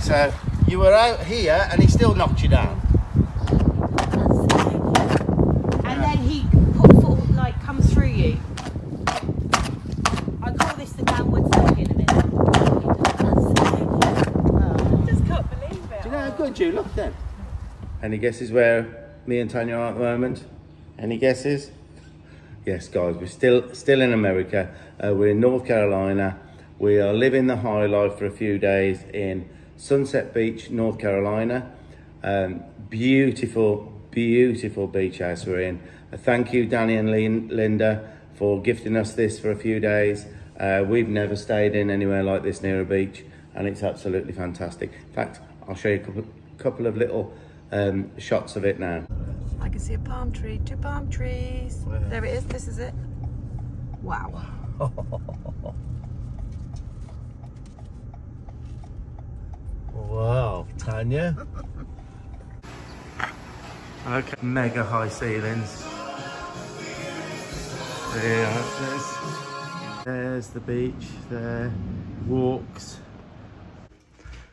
So you were out here and he still knocked you down. And then he comes through you. I call this the downward dog in a minute. I just can't believe it. Do you know how good you look then? Any guesses where me and Tanya are at the moment? Any guesses? Yes, guys, we're still in America. We're in North Carolina. We are living the high life for a few days in Sunset Beach, North Carolina. Beautiful, beautiful beach house we're in. Thank you, Danny and Linda, for gifting us this for a few days. We've never stayed in anywhere like this near a beach, and it's absolutely fantastic. In fact, I'll show you a couple of little shots of it now. I can see a palm tree, 2 palm trees. Where? There it is, this is it. Wow. Wow, Tanya. Okay, mega high ceilings. There's the beach, there, walks.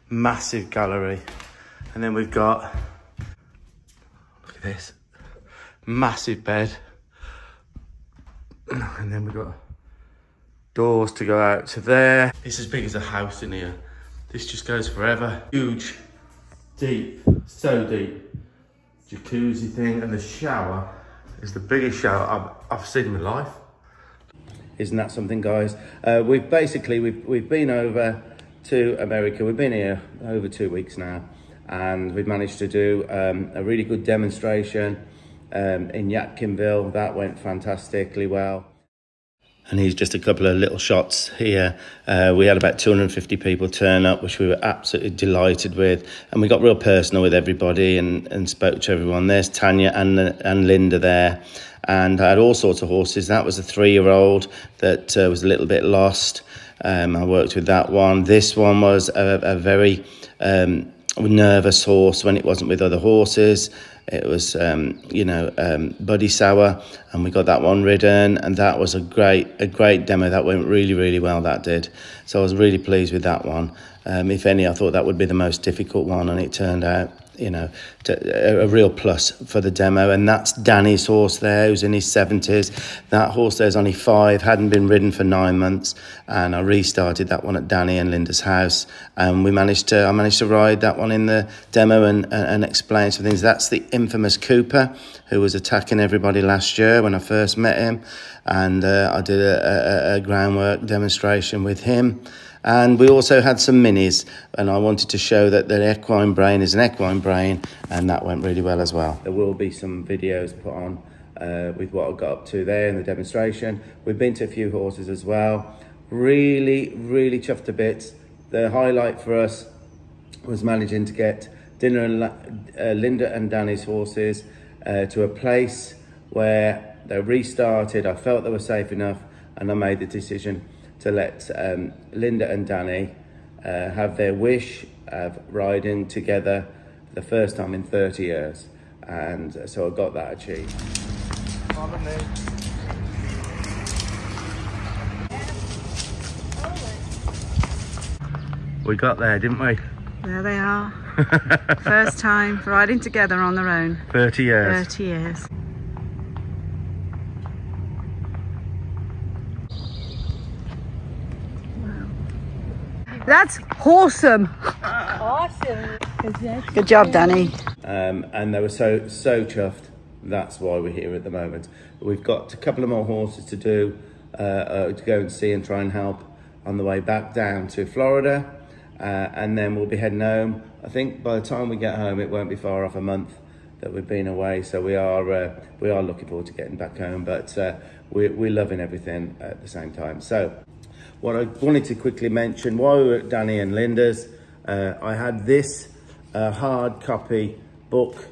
Massive gallery. And then we've got, look at this, massive bed. And then we've got doors to go out to there. It's as big as a house in here. This just goes forever. Huge, deep, so deep. Jacuzzi thing, and the shower is the biggest shower I've seen in my life. Isn't that something, guys? We've been over to America. We've been here over 2 weeks now, and we've managed to do a really good demonstration in Yadkinville. That went fantastically well. And here's just a couple of little shots here. We had about 250 people turn up, which we were absolutely delighted with. And we got real personal with everybody and spoke to everyone. There's Tanya and Linda there. And I had all sorts of horses. That was a 3-year-old that was a little bit lost. I worked with that one. This one was a very nervous horse when it wasn't with other horses. It was, Buddy Sour, and we got that one ridden, and that was a great demo. That went really, really well, that did. So I was really pleased with that one. If any, I thought that would be the most difficult one, and it turned out, a real plus for the demo. And that's Danny's horse there, who's in his 70s. That horse there's only 5, hadn't been ridden for 9 months, and I restarted that one at Danny and Linda's house, and I managed to ride that one in the demo and explain some things. That's the infamous Cooper, who was attacking everybody last year when I first met him, and I did a groundwork demonstration with him. And we also had some minis, and I wanted to show that the equine brain is an equine brain, and that went really well as well. There will be some videos put on with what I got up to there in the demonstration. We've been to a few horses as well. Really, really chuffed to bits. The highlight for us was managing to get Linda and Danny's horses to a place where they restarted. I felt they were safe enough, and I made the decision to let Linda and Danny have their wish of riding together for the first time in 30 years. And so I got that achieved. We got there, didn't we? There they are. First time riding together on their own. 30 years. 30 years. That's awesome. Awesome. Good job, Danny. And they were so chuffed. That's why we're here at the moment. We've got a couple of more horses to do, to go and see and try and help on the way back down to Florida. And then we'll be heading home. I think by the time we get home, it won't be far off a month that we've been away. So we are looking forward to getting back home, but we're loving everything at the same time. So what I wanted to quickly mention, while we were at Danny and Linda's, I had this hard copy book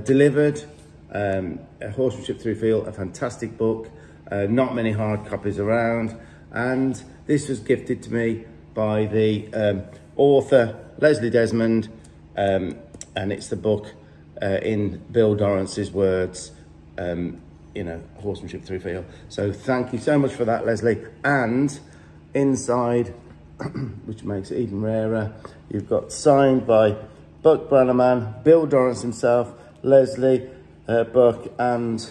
delivered, Horsemanship Through Feel, a fantastic book, not many hard copies around, and this was gifted to me by the author Leslie Desmond, and it's the book in Bill Dorrance's words, Horsemanship Through Feel. So thank you so much for that, Leslie. And inside which makes it even rarer. You've got signed by Buck Brannaman, Bill Dorrance himself, Leslie, Buck, and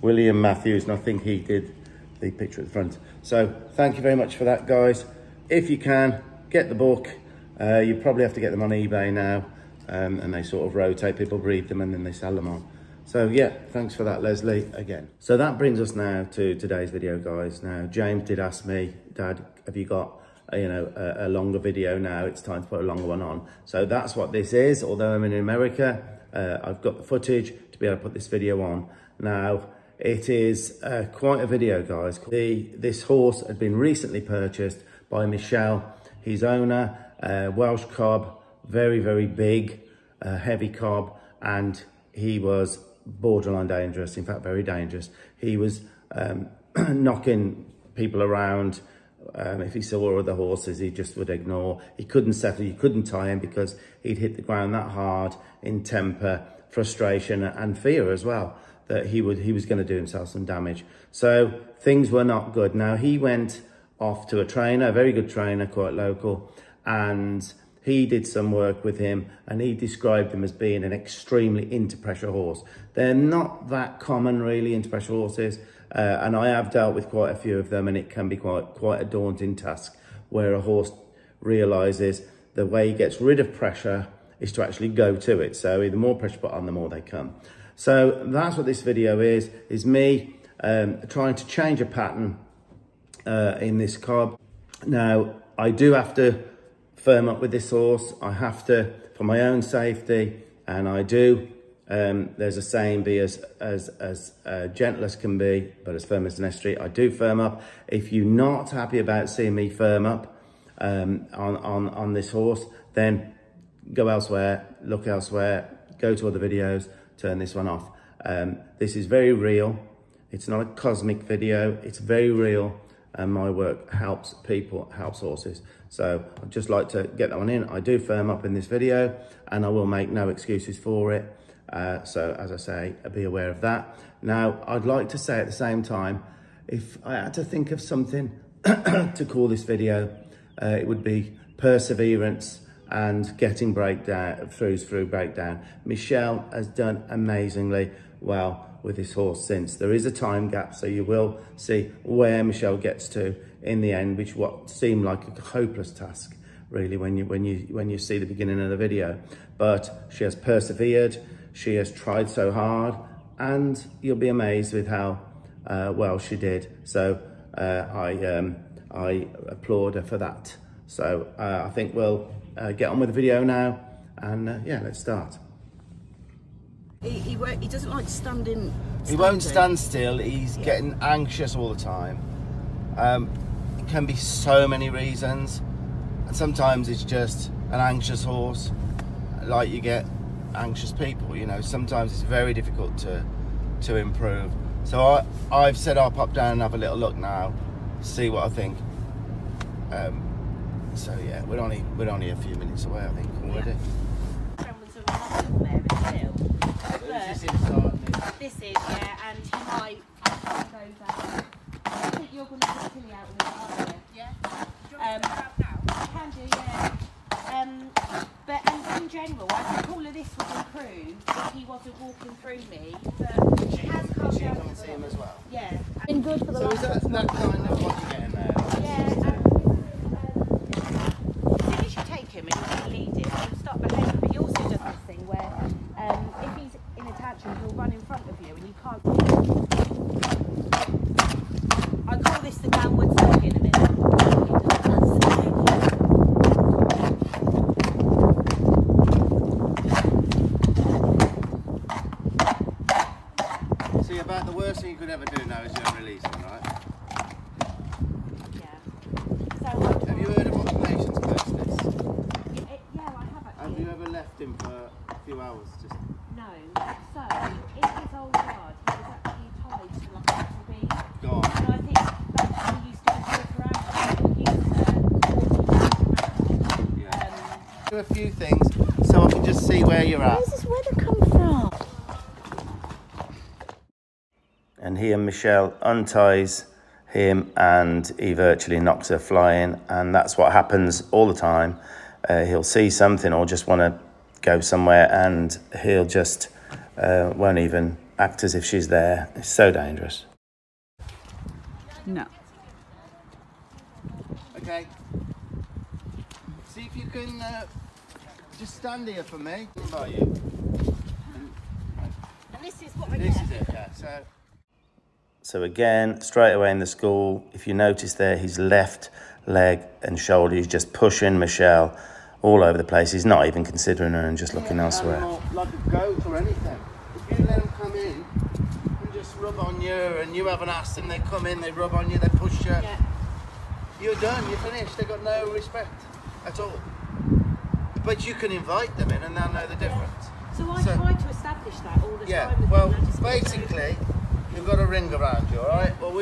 William Matthews, and I think he did the picture at the front. So thank you very much for that, guys. If you can, get the book. You probably have to get them on eBay now, and they sort of rotate. People read them and then they sell them on. So yeah, thanks for that, Leslie, again. So that brings us now to today's video, guys. Now, James did ask me, Dad, have you got a longer video now? It's time to put a longer one on. So that's what this is. Although I'm in America, I've got the footage to be able to put this video on. Now, it is quite a video, guys. This horse had been recently purchased by Michelle, his owner, Welsh cob, very, very big, heavy cob, and he was borderline dangerous, in fact, very dangerous. He was knocking people around. If he saw other horses, he just would ignore. He couldn't settle, you couldn't tie him because he'd hit the ground that hard in temper, frustration, and fear as well, that he was going to do himself some damage. So things were not good. Now, he went off to a trainer, a very good trainer, quite local, and he did some work with him, and he described him as being an extremely into-pressure horse. They're not that common, really, into-pressure horses, and I have dealt with quite a few of them, and it can be quite a daunting task, where a horse realises the way he gets rid of pressure is to actually go to it. So the more pressure put on, the more they come. So that's what this video is me trying to change a pattern in this cob. Now, I do have to firm up with this horse. I have to, for my own safety, and I do. There's a saying, be as gentle as can be, but as firm as an estuary. I do firm up. If you're not happy about seeing me firm up on this horse, then go elsewhere, look elsewhere, go to other videos, turn this one off. This is very real. It's not a cosmic video. It's very real, and my work helps people, helps horses. So I'd just like to get that one in. I do firm up in this video, and I will make no excuses for it. So as I say, be aware of that. Now, I'd like to say at the same time, if I had to think of something to call this video, it would be perseverance and getting through breakdown. Michelle has done amazingly well with this horse since. There is a time gap, so you will see where Michelle gets to in the end, which what seemed like a hopeless task, really, when you see the beginning of the video. But she has persevered, she has tried so hard, and you'll be amazed with how well she did. So I applaud her for that. So I think we'll get on with the video now, and yeah, let's start. He doesn't like standing. He won't stand still. He's getting anxious all the time. It can be so many reasons, and sometimes it's just an anxious horse, like you get anxious people, you know. Sometimes it's very difficult to improve. So I've said I'll pop down and have a little look now, see what I think. So yeah, we're only a few minutes away, I think, already. This is, yeah, and he might go down. I think you're going to put Tilly out with it, aren't you? Yeah. Do you want to put it out now? I can do, yeah. But in general, I think all of this would improve if he wasn't walking through me. But he has come down. You can see him as well. Yeah. Been good for the last 6 months. So is that kind of what you're getting there? Yeah. As soon as you take him and you lead him, he'll start behaving. But he also does this thing where if he's in a tantrum, he'll run in front of you and you can't. I call this the downward dog in a minute. See, about the worst thing you could ever do now is just release him, right? Yeah. So, have you heard of occupation specialists? Yeah, I have actually. Have you ever left him for a few hours? Just No. So, in his old yard, he was actually tied to like a little beam. gone. And I think that's what he used to walk around. He used Do a few things so I can just see where you're at. Where's this weather come from? And here Michelle unties him and he virtually knocks her flying, and that's what happens all the time. He'll see something or just want to go somewhere and he'll just won't even act as if she's there. It's so dangerous. No. Okay. See if you can just stand here for me. About you. And this is what I This get. is it, yeah. So again, straight away in the school, if you notice there, his left leg and shoulder, he's just pushing Michelle all over the place. He's not even considering her and just looking elsewhere. Like a goat or anything. If you let them come in and just rub on you and you haven't asked them, they come in, they rub on you, they push you. Yeah. You're done, you're finished. They've got no respect at all. But you can invite them in and they'll know the difference. So I try to establish that all the Yeah, time. well, basically, you've got a ring around you, all right? Well,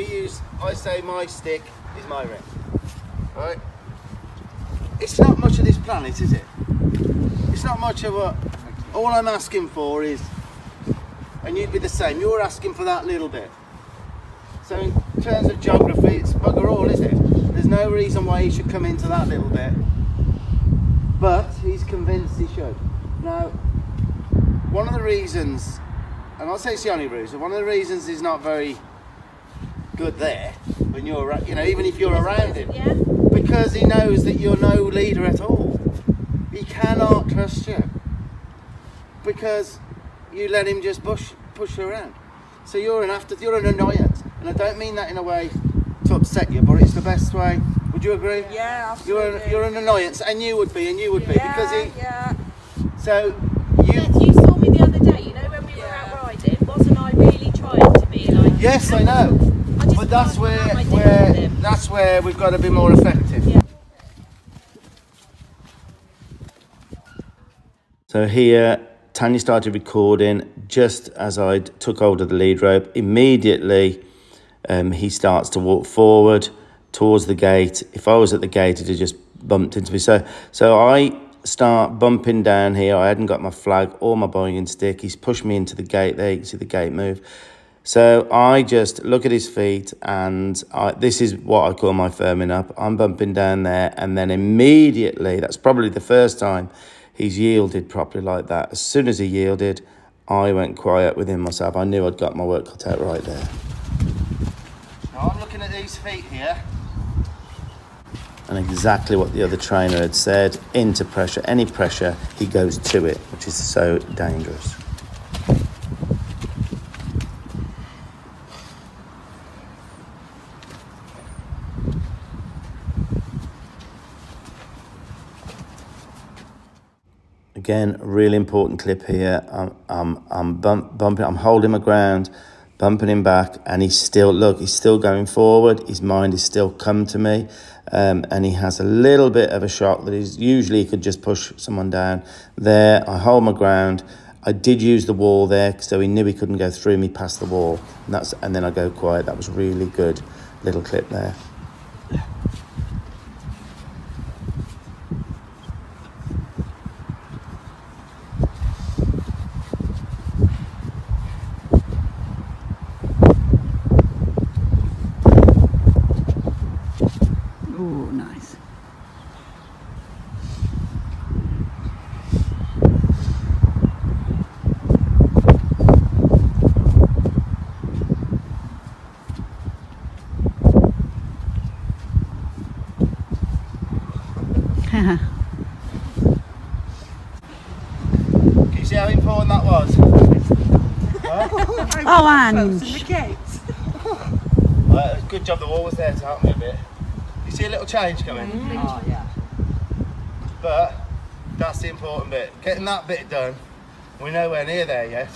I say my stick is my ring, all right? It's not much of this planet, is it? It's not much of what, all I'm asking for is, and you'd be the same, you're asking for that little bit. So in terms of geography, it's bugger all, is it? There's no reason why he should come into that little bit, but he's convinced he should. Now, one of the reasons, and I'll say it's the only reason, one of the reasons he's not very good there, when you're, you know, even if you're around him, Yeah. because he knows that you're no leader at all. He cannot trust you, because you let him just push you around. So you're an annoyance, and I don't mean that in a way to upset you, but it's the best way. Would you agree? Yeah, absolutely. You're an annoyance, and you would be, because he. Yeah. So Beth, you saw me the other day, you know, when we were out riding, wasn't I really trying to be like... Yes, I know, I just but that's can't have my where day with him. that's where we've got to be more effective. Yeah. So here, Tanya started recording just as I took hold of the lead rope. Immediately, he starts to walk forward towards the gate. If I was at the gate, it had just bumped into me. So I start bumping down here. I hadn't got my flag or my boinging stick. He's pushed me into the gate there. You can see the gate move. So I just look at his feet, and this is what I call my firming up. I'm bumping down there, and then immediately, that's probably the first time he's yielded properly like that. As soon as he yielded, I went quiet within myself. I knew I'd got my work cut out right there. Now I'm looking at these feet here. And exactly what the other trainer had said, into pressure, any pressure, he goes to it, which is so dangerous. Again, really important clip here. I'm bumping, I'm holding my ground, bumping him back, and he's still going forward. His mind is still come to me, and he has a little bit of a shock that usually he could just push someone down. There, I hold my ground. I did use the wall there, so he knew he couldn't go through me past the wall. And then I go quiet. That was really good little clip there. Oh, nice. Can you see how important that was? Oh, and Good job the wall was there to help me a bit. You see a little change coming? oh, yeah. But that's the important bit. Getting that bit done, we're nowhere near there yet.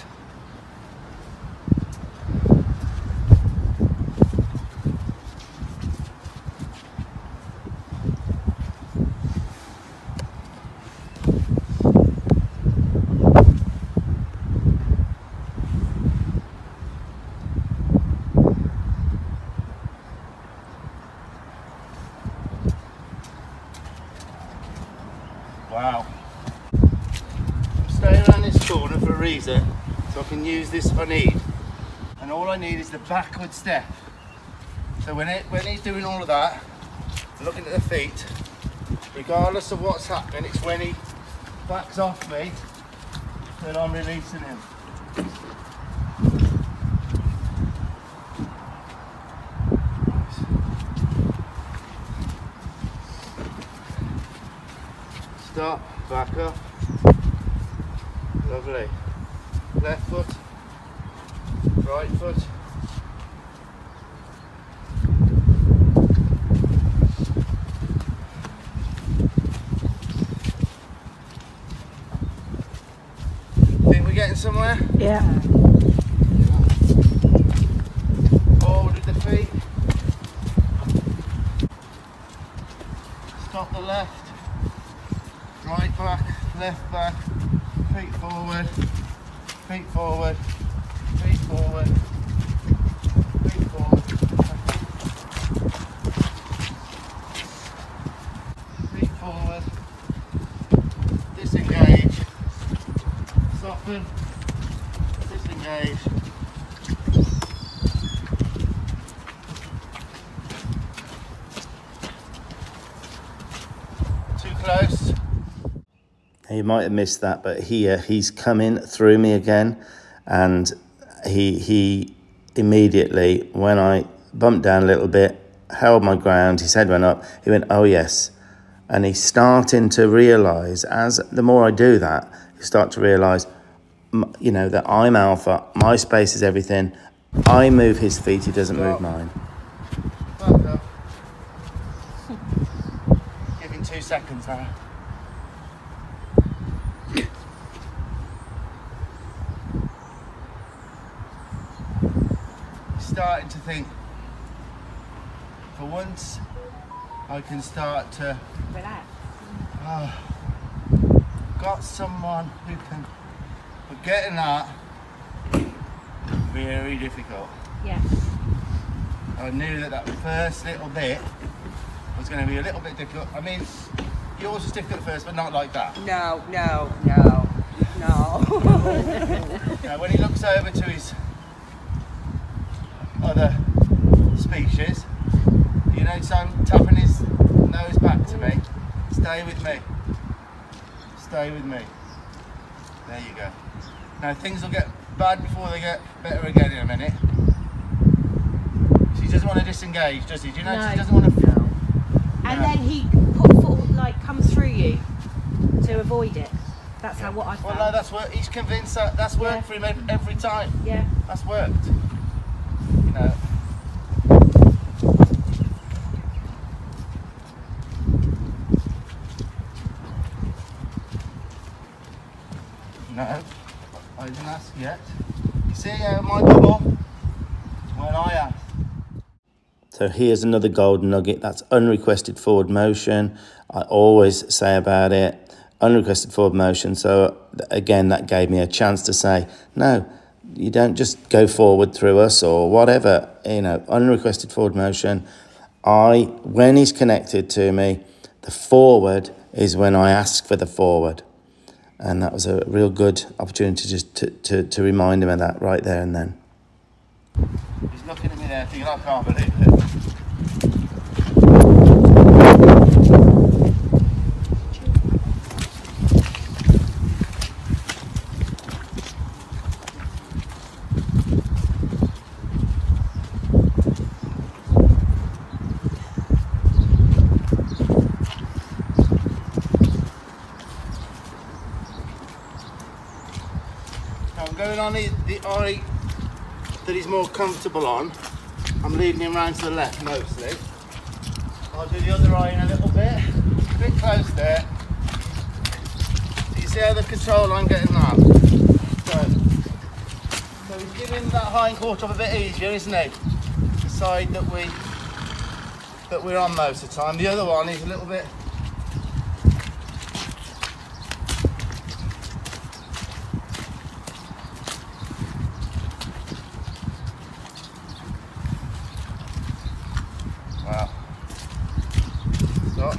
Wow. I'm staying around this corner for a reason, so I can use this if I need. And all I need is the backward step. So when he's doing all of that, looking at the feet, regardless of what's happening, it's when he backs off me that I'm releasing him. Stop, back up. Lovely. Left foot, right foot. Think we're getting somewhere? Yeah. Forward with the feet. Stop the left. Right back, left back. Feet forward. Feet forward. Feet forward. Feet forward. Feet forward. Disengage. Soften. Disengage. Too close. You might have missed that, but here he's coming through me again, and he immediately, when I bumped down a little bit, held my ground, his head went up, he went, oh yes. And he's starting to realise, as the more I do that, you start to realise, you know, that I'm alpha, my space is everything. I move his feet, he doesn't move mine. Back up. Give him 2 seconds now. Starting to think, for once I can start to relax. Got someone who can, but getting that very difficult. Yeah. I knew that first little bit was going to be a little bit difficult. I mean, yours was difficult at first, but not like that. No. Now, when he looks over to his other species, you notice I'm tapping his nose back to me. Stay with me. Stay with me. There you go. Now things will get bad before they get better again in a minute. She doesn't want to disengage, does he? Do you know? No. She doesn't want to. No. And then he comes through you to avoid it. That's how what I found. Well, no, that's worked. He's convinced that's worked for him every time. Yeah. That's worked. You know. No, I didn't ask yet. You see my bubble? When I ask. So here's another golden nugget. That's unrequested forward motion. I always say about it, unrequested forward motion. So again, that gave me a chance to say, no, you don't just go forward through us or whatever, you know, unrequested forward motion. When he's connected to me, the forward is when I ask for the forward. And that was a real good opportunity just to remind him of that right there and then. He's looking at me there thinking, I can't believe it. I'm going on the eye that he's more comfortable on. I'm leading him round to the left mostly. I'll do the other eye in a little bit. A bit close there. So you see how the control I'm getting now? So he's giving that hind quarter up a bit easier, isn't he? The side that we're on most of the time. The other one is a little bit. Wow. Stop.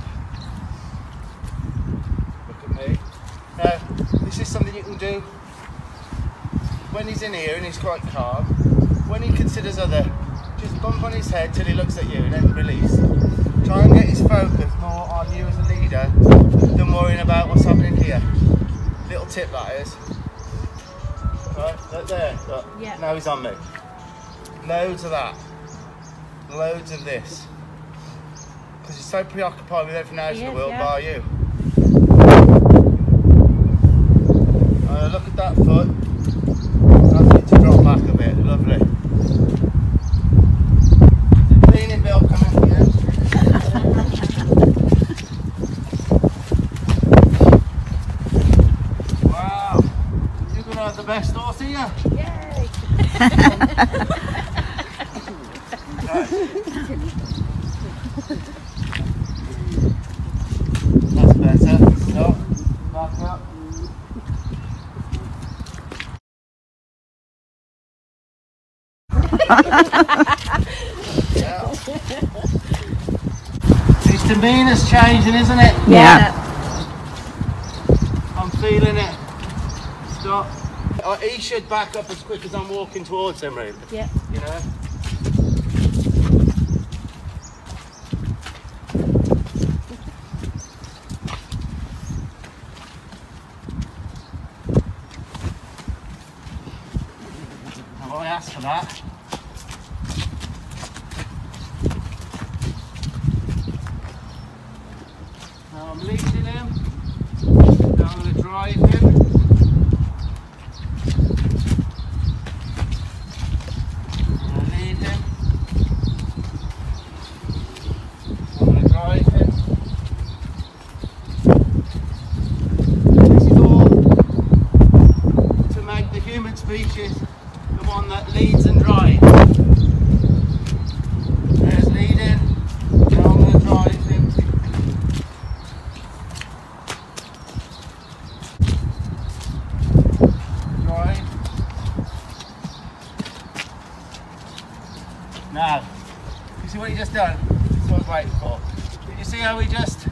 Look at me. Now, this is something you can do when he's in here and he's quite calm. When he considers other Just bump on his head till he looks at you and then release. Try and get his focus more on you as a leader than worrying about what's happening here. Little tip that is. Right, right there. Look. Yeah. Now he's on me. Loads of that. Loads of this. Because he's so preoccupied with everything else in the world bar you. Look at that foot. Ask it to drop back a bit. Lovely. The cleaning bill coming here. Wow. You're going to have the best horse here. Yay! That's better. Stop. Back up. Yeah. His demeanour's changing, isn't it? Yeah. I'm feeling it. Stop. He should back up as quick as I'm walking towards him, really. Yeah. You know? I asked for that. Now I'm leading him. Now I'm going to drive him. I'm going to lead him. I'm going to drive him. This is all to make the human species the one that leads and drives. There's leading. Now I'm going to drive him. Drive. Now, you see what he just done? That's what I was waiting for. Did you see how he just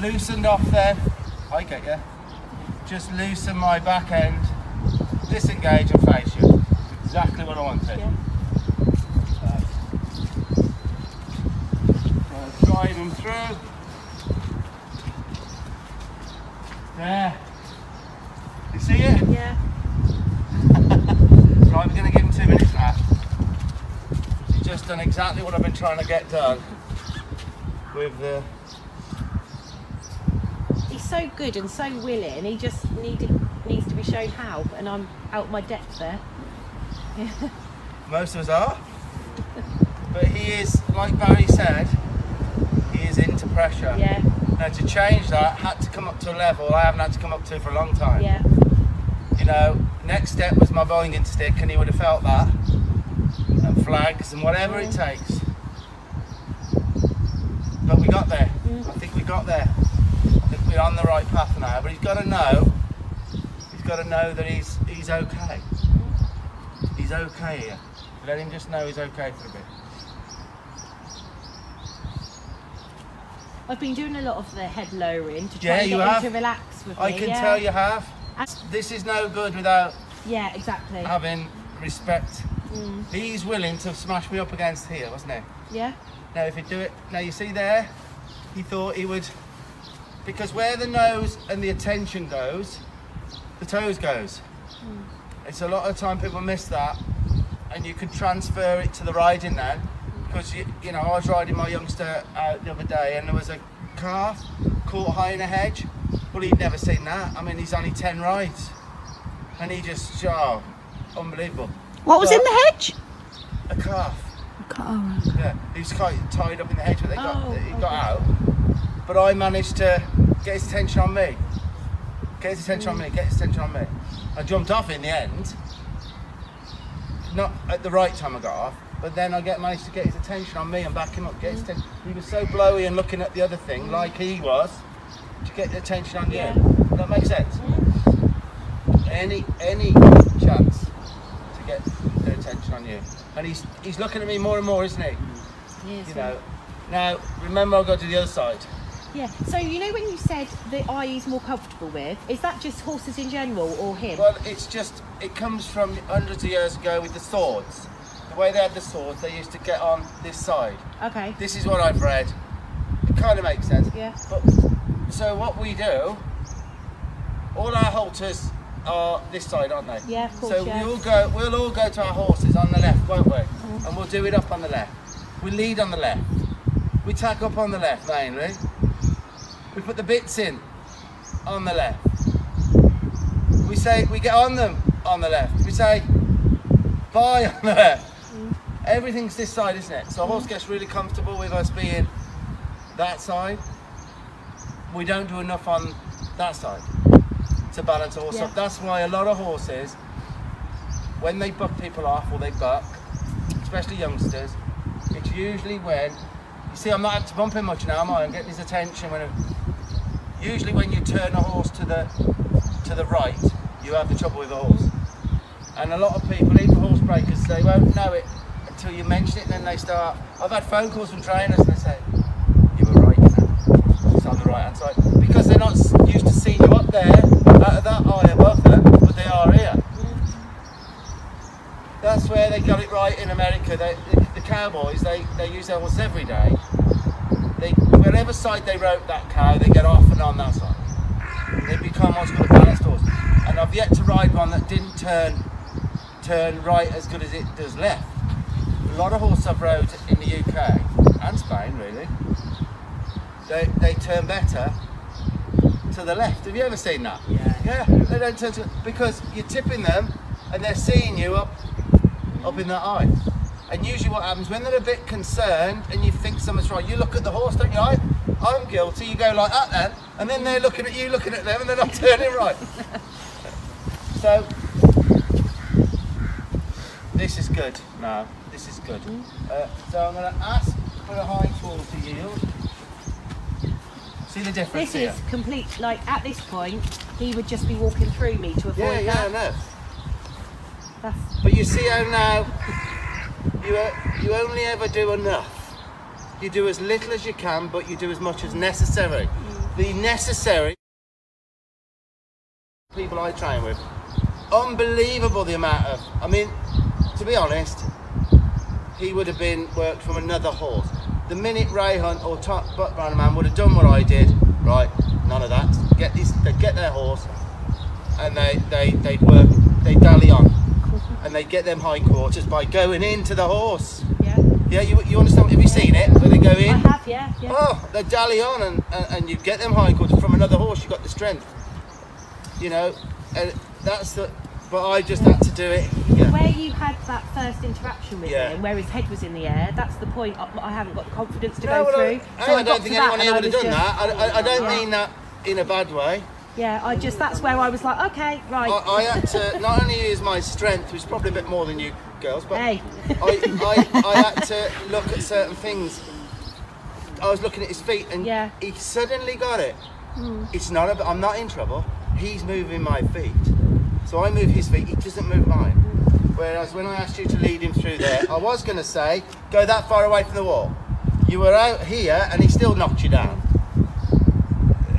loosened off then? I get you. Just loosen my back end. Disengage and face you. Exactly what I wanted. Yeah. Drive him through. There. You see it? Yeah. Right, we're going to give him 2 minutes now. He's just done exactly what I've been trying to get done with the... He's so good and so willing. He just needs to be shown how, and I'm out my depth there. Most of us are. But he is, like Barry said, he is into pressure. Yeah. Now to change that, had to come up to a level I haven't had to come up to for a long time. Yeah. You know, next step was my bowling stick, and he would have felt that. And flags and whatever it takes. But we got there. I think we got there. I think we're on the right path now. But he's got to know that he's okay. He's okay here. Let him just know he's okay for a bit. I've been doing a lot of the head lowering to try Yeah, and you get have. him to relax with me. I can tell you have. This is no good without Yeah, exactly. having respect. He's willing to smash me up against here, wasn't he? Yeah. Now if he do it, now you see there, he thought he would, because where the nose and the attention goes, the toes goes. It's a lot of the time people miss that, and you can transfer it to the riding now, because you know, I was riding my youngster out the other day and there was a calf caught high in a hedge. Well, he'd never seen that. I mean, he's only 10 rides, and he just, oh, unbelievable. What was in the hedge? A calf. Oh, Yeah, he was quite tied up in the hedge, but he got okay. out. But I managed to get his attention on me. Get his attention on me, get his attention on me. I jumped off in the end. Not at the right time I got off, but then I managed to get his attention on me and back him up, get his attention. He was so blowy and looking at the other thing, like he was, to get the attention on Yeah. you. Does that make sense? Any chance to get their attention on you. And he's looking at me more and more, isn't he? Yes. You know. Now, remember I've got to the other side. Yeah. So you know when you said the eye he's more comfortable with, is that just horses in general or him? Well, it's just, it comes from hundreds of years ago with the swords. the way they had the swords, they used to get on this side. Okay. This is what I've read. It kind of makes sense. Yeah. But so what we do, all our halters are this side, aren't they? Yeah, of course. So yeah. we'll all go to our horses on the left, won't we? And we'll do it up on the left. We lead on the left. We tack up on the left mainly. We put the bits in on the left. We get on them on the left. We say bye on the left. Everything's this side, isn't it? So a horse gets really comfortable with us being that side. We don't do enough on that side to balance a horse up. That's why a lot of horses, when they buck people off or they buck, especially youngsters, it's usually when, you see I'm not bumping much now, am I? I'm getting his attention usually when you turn a horse to the right, you have the trouble with the horse. And a lot of people, even horse breakers, they won't know it until you mention it, and then they start. I've had phone calls from trainers and they say, you were right, you know, it's on the right hand side. Because they're not used to seeing you up there, out of that high above them, but they are here. That's where they got it right in America. The cowboys, they use their horses every day. Wherever side they rope that cow, they get off and on that side. They become what's called a balanced horse. And I've yet to ride one that didn't turn right as good as it does left. A lot of horses I've rode in the UK and Spain, really, they turn better to the left. Have you ever seen that? Yeah. Yeah, they don't turn to, because you're tipping them and they're seeing you up in that eye. And usually what happens when they're a bit concerned and you think something's wrong, you look at the horse, don't you? I'm guilty. You go like that then, and then they're looking at you, looking at them, and they're not turning right. So this is good now. This is good. So I'm going to ask for a high quarter yield. See the difference This here? is complete, like at this point, he would just be walking through me to avoid Yeah, I that. know. That's, But you see how now you only ever do enough. You do as little as you can, but you do as much as necessary. The necessary people I train with, unbelievable the amount of, I mean, to be honest, he would have been worked from another horse. The minute Ray Hunt or Buck Brannaman would have done what I did, right, none of that. They'd get their horse and they'd work, they'd dally on. And they get them hindquarters by going into the horse. yeah. Yeah, you understand? Have you seen it? Where they go in? I have, yeah. Oh, they dally on and you get them hindquarters from another horse. You've got the strength, you know. And that's the. But I just had to do it. Yeah. Where you had that first interaction with Yeah. him, where his head was in the air, that's the point. I haven't got the confidence to No, go well, through. I don't think anyone here would have done that. I don't mean that in a bad way. Yeah, that's where I was like, okay, right. I had to not only use my strength, which is probably a bit more than you girls, but Hey. I had to look at certain things. I was looking at his feet, and Yeah. he suddenly got it. It's not. I'm not in trouble. He's moving my feet, so I move his feet. He doesn't move mine. Whereas when I asked you to lead him through there, I was going to say, go that far away from the wall. You were out here, and he still knocked you down.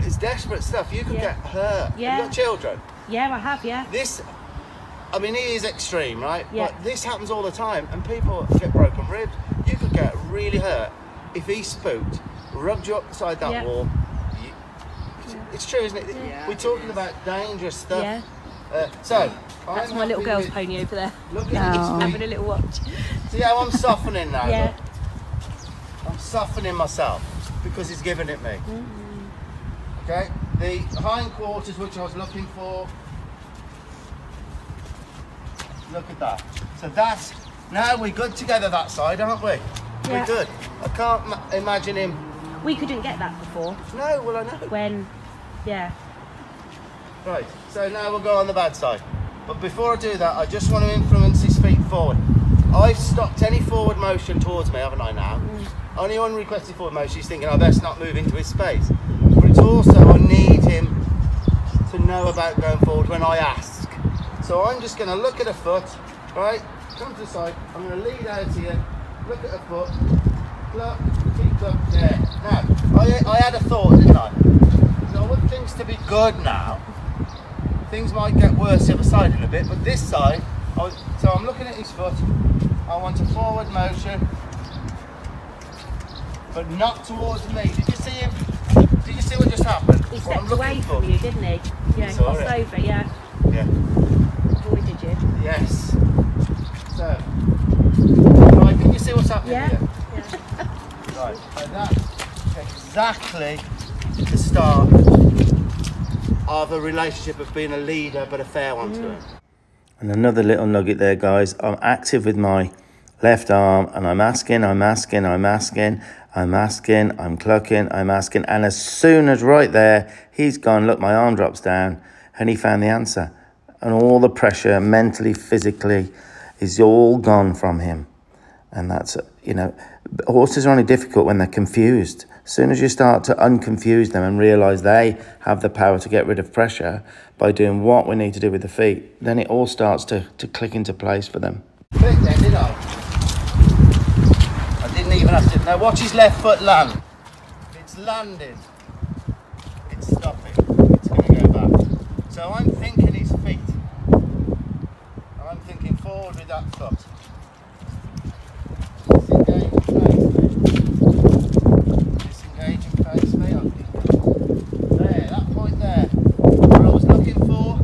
It's desperate stuff. You could get hurt. Yeah. You've got children. Yeah, I have, yeah. This, I mean, he is extreme, right? Yeah. But this happens all the time, and people get broken ribs. You could get really hurt if he spooked, rubbed you up beside that wall. It's true, isn't it? Yeah. We're talking about dangerous stuff. Yeah. So, That's I'm my little happy girl's with- pony over there. Look at Oh. this. Having a little watch. See how I'm softening now? Yeah. Look? I'm softening myself because he's giving it me. Okay, the hindquarters, which I was looking for. Look at that. So that's, now we're good together that side, aren't we? Yeah. We're good. I can't imagine him. We couldn't get that before. No, well I know. When, yeah. Right, so now we'll go on the bad side. But before I do that, I just want to influence his feet forward. I've stopped any forward motion towards me, haven't I now? Only unrequested forward motion, he's thinking, I best not move into his space. But it's also, I need him to know about going forward when I ask. So I'm just going to look at a foot, right? Come to the side, I'm going to lead out here, look at a foot, cluck, keep cluck, there. Now, I had a thought, didn't I? I want things to be good now. Things might get worse the other side in a bit, but this side, so I'm looking at his foot, I want a forward motion, but not towards me. Did you see him? Did you see what just happened? He What stepped I'm looking away for? from you, didn't he? Yeah, saw crossed it. over, yeah. Yeah. Avoided you. Yes. So, right, can you see what's happening Yeah. here? Yeah. Right, so that's exactly the start of a relationship of being a leader, but a fair one to him. And another little nugget there, guys. I'm active with my left arm, and I'm asking, I'm clucking, I'm asking. And as soon as right there, he's gone, look, my arm drops down, and he found the answer. And all the pressure, mentally, physically, is all gone from him. And that's, you know, horses are only difficult when they're confused. As soon as you start to unconfuse them and realise they have the power to get rid of pressure by doing what we need to do with the feet, then it all starts to click into place for them. Click then, did I? I didn't even have to. Now watch his left foot land. It's landed. It's stopping. It's going to go back. So I'm thinking his feet. I'm thinking forward with that foot. Disengage and face me. I'm thinking. There, that point there. Where I was looking for.